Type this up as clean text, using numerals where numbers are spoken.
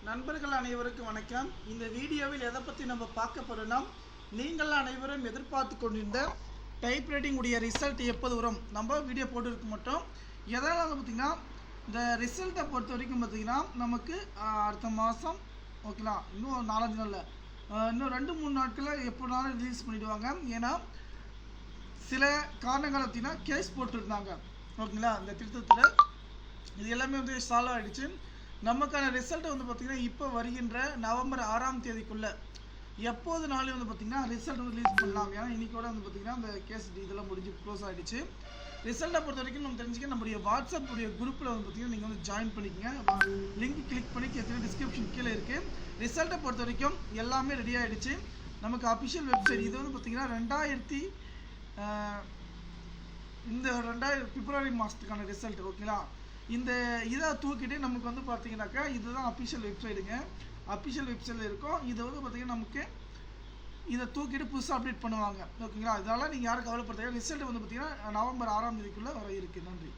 நண்பர்கள் அனைவருக்கும் வணக்கம். இந்த வீடியோவில் எதை பற்றி நம்ம பார்க்க போறோம்னா, நீங்கள் அனைவரும் எதிர்பார்த்து கொண்டிருந்த டைப்ரைட்டிங் உடைய ரிசல்ட் எப்போது வரும் நம்ம வீடியோ போட்டுருக்க மாட்டோம். எதனால் பார்த்தீங்கன்னா, இந்த ரிசல்ட்டை பொறுத்த வரைக்கும் பார்த்தீங்கன்னா நமக்கு அடுத்த மாதம் ஓகேங்களா, இன்னும் 4-5 நாளில் இன்னும் 2-3 நாட்களில் எப்போனாலும் ரிலீஸ் பண்ணிவிடுவாங்க. ஏன்னா சில காரணங்கள் பார்த்தீங்கன்னா கேஸ் போட்டுருந்தாங்க ஓகேங்களா. இந்த திருத்தத்தில் இது எல்லாமே வந்து சால்வ் ஆகிடுச்சு. நமக்கான ரிசல்ட் வந்து பார்த்திங்கன்னா இப்போ வருகின்ற நவம்பர் 6ஆம் தேதிக்குள்ளே எப்போது நாளே வந்து பார்த்திங்கன்னா ரிசல்ட் வந்து ரிலீஸ் பண்ணலாம். ஏன்னா இன்றைக்கோட வந்து பார்த்திங்கன்னா அந்த கேஸ் இதெல்லாம் முடிஞ்சு க்ளோஸ் ஆகிடுச்சு. ரிசல்ட்டை பொறுத்த வரைக்கும் நம்ம தெரிஞ்சுக்க நம்முடைய வாட்ஸ்அப் உடைய குரூப்பில் வந்து பார்த்திங்கன்னா நீங்கள் வந்து ஜாயின் பண்ணிக்கங்க. லிங்க் கிளிக் பண்ணி டிஸ்கிரிப்ஷன் கீழே இருக்குது. ரிசல்ட்டை பொறுத்த வரைக்கும் எல்லாமே ரெடி ஆகிடுச்சு. நமக்கு அஃபிஷியல் வெப்சைட் இது வந்து பார்த்திங்கன்னா இந்த 2000 பிப்ரவரி மாதத்துக்கான ரிசல்ட் ஓகேங்களா. இந்த இதை தூக்கிட்டு நமக்கு வந்து பார்த்தீங்கன்னாக்கா இதுதான் அஃபிஷியல் வெப்சைட்டுங்க. அஃபிஷியல் வெப்சைட்டில் இருக்கும். இதை வந்து பார்த்தீங்கன்னா நமக்கு இதை தூக்கிட்டு புதுசாக அப்டேட் பண்ணுவாங்க ஓகேங்களா. இதனால் நீங்கள் யாரும் கவலைப்படுத்தாங்க. ரிசல்ட் வந்து பார்த்தீங்கன்னா நவம்பர் 6ஆம் தேதிக்குள்ளே வர இருக்குது. நன்றி.